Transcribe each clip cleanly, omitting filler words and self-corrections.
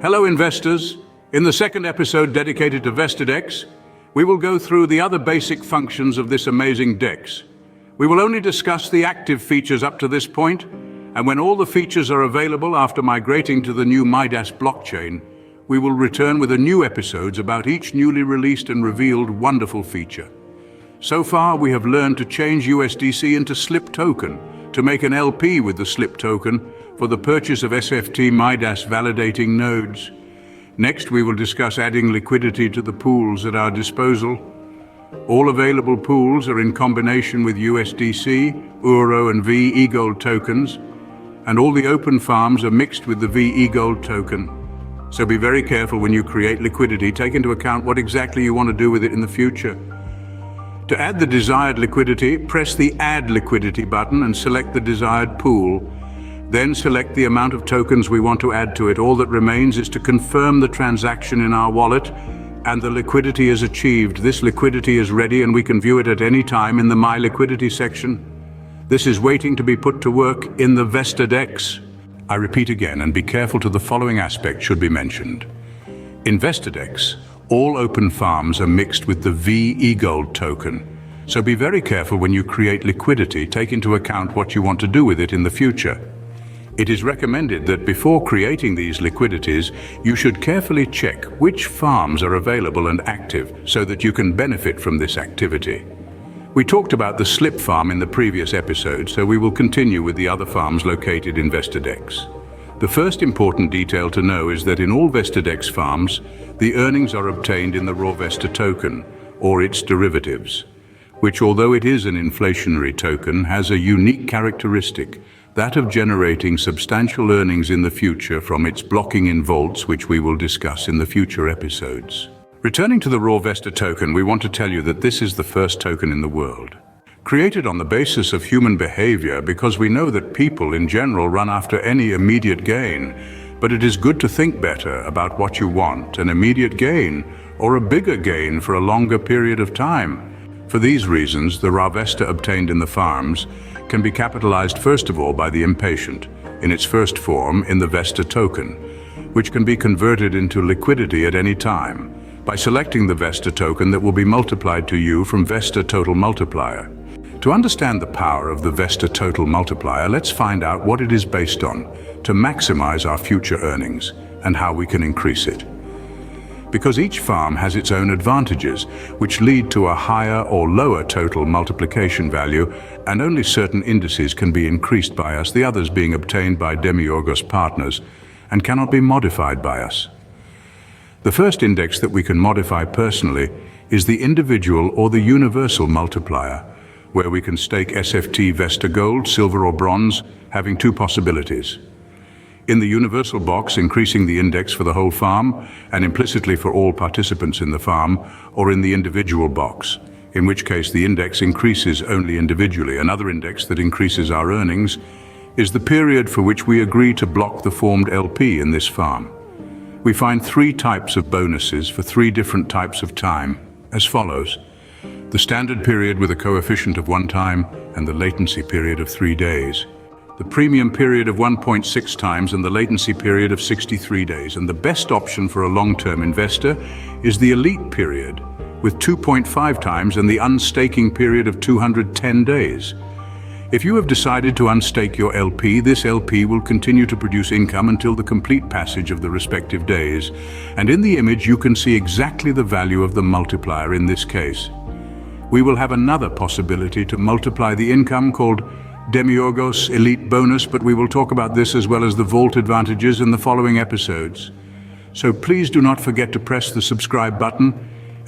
Hello investors. In the second episode dedicated to Vesta Dex, we will go through the other basic functions of this amazing Dex. We will only discuss the active features up to this point, and when all the features are available after migrating to the new Midas blockchain, we will return with new episodes about each newly released and revealed wonderful feature. So far, we have learned to change USDC into SLIP token, to make an LP with the SLIP token for the purchase of SFT Midas validating nodes. Next, we will discuss adding liquidity to the pools at our disposal. All available pools are in combination with USDC, Euro and VE Gold tokens, and all the open farms are mixed with the VE Gold token. So be very careful when you create liquidity. Take into account what exactly you want to do with it in the future. To add the desired liquidity, press the Add Liquidity button and select the desired pool. Then select the amount of tokens we want to add to it. All that remains is to confirm the transaction in our wallet, and the liquidity is achieved. This liquidity is ready and we can view it at any time in the My Liquidity section. This is waiting to be put to work in the Vesta Dex. I repeat again, and be careful to the following aspect should be mentioned. In Vesta Dex, all open farms are mixed with the VE Gold token. So be very careful when you create liquidity. Take into account what you want to do with it in the future. It is recommended that before creating these liquidities, you should carefully check which farms are available and active so that you can benefit from this activity. We talked about the SLIP farm in the previous episode, so we will continue with the other farms located in Vesta Dex. The first important detail to know is that in all Vesta Dex farms, the earnings are obtained in the raw Vesta token, or its derivatives, which, although it is an inflationary token, has a unique characteristic, that of generating substantial earnings in the future from its blocking in vaults, which we will discuss in the future episodes. Returning to the raw Vesta token, we want to tell you that this is the first token in the world, created on the basis of human behavior, because we know that people in general run after any immediate gain, but it is good to think better about what you want, an immediate gain or a bigger gain for a longer period of time. For these reasons, the raw Vesta obtained in the farms can be capitalized first of all by the impatient, in its first form in the Vesta token, which can be converted into liquidity at any time by selecting the Vesta token that will be multiplied to you from Vesta Total Multiplier. To understand the power of the Vesta Total Multiplier, let's find out what it is based on to maximize our future earnings and how we can increase it. Because each farm has its own advantages, which lead to a higher or lower total multiplication value, and only certain indices can be increased by us, the others being obtained by Demiourgos partners, and cannot be modified by us. The first index that we can modify personally is the individual or the universal multiplier, where we can stake SFT Vesta Gold, Silver or Bronze, having two possibilities. In the universal box, increasing the index for the whole farm and implicitly for all participants in the farm, or in the individual box, in which case the index increases only individually. Another index that increases our earnings is the period for which we agree to block the formed LP in this farm. We find three types of bonuses for three different types of time, as follows: the standard period with a coefficient of 1 time and the latency period of 3 days. The premium period of 1.6 times and the latency period of 63 days. And the best option for a long-term investor is the elite period with 2.5 times and the unstaking period of 210 days. If you have decided to unstake your LP, this LP will continue to produce income until the complete passage of the respective days. And in the image, you can see exactly the value of the multiplier in this case. We will have another possibility to multiply the income called Demiourgos Elite Bonus, but we will talk about this as well as the vault advantages in the following episodes. So please do not forget to press the subscribe button,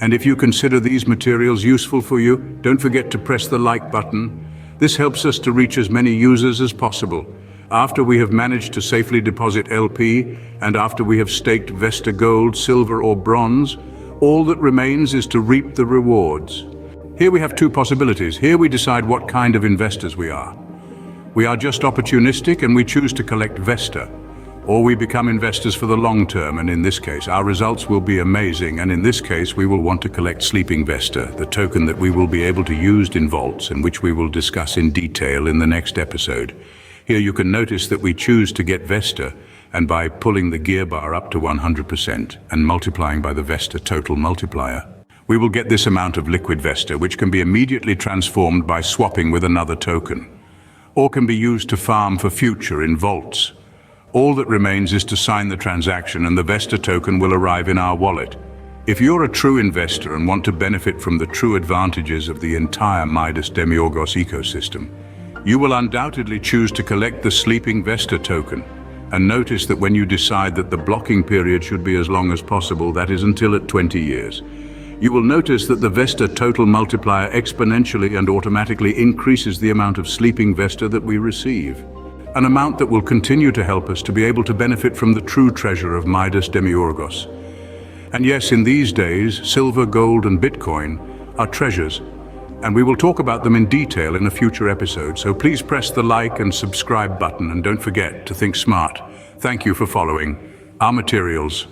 and if you consider these materials useful for you, don't forget to press the like button. This helps us to reach as many users as possible. After we have managed to safely deposit LP, and after we have staked Vesta Gold, Silver or Bronze, all that remains is to reap the rewards. Here we have two possibilities. Here we decide what kind of investors we are. We are just opportunistic and we choose to collect Vesta, or we become investors for the long term, and in this case our results will be amazing, and in this case we will want to collect Sleeping Vesta, the token that we will be able to use in vaults and which we will discuss in detail in the next episode. Here you can notice that we choose to get Vesta and by pulling the gear bar up to 100% and multiplying by the Vesta total multiplier, we will get this amount of liquid Vesta, which can be immediately transformed by swapping with another token, or can be used to farm for future in vaults. All that remains is to sign the transaction and the Vesta token will arrive in our wallet. If you're a true investor and want to benefit from the true advantages of the entire Midas Demiourgos ecosystem, you will undoubtedly choose to collect the sleeping Vesta token. And notice that when you decide that the blocking period should be as long as possible, that is until at 20 years, you will notice that the Vesta total multiplier exponentially and automatically increases the amount of sleeping Vesta that we receive. An amount that will continue to help us to be able to benefit from the true treasure of Midas Demiourgos. And yes, in these days, silver, gold, and Bitcoin are treasures, and we will talk about them in detail in a future episode, so please press the like and subscribe button and don't forget to think smart. Thank you for following our materials.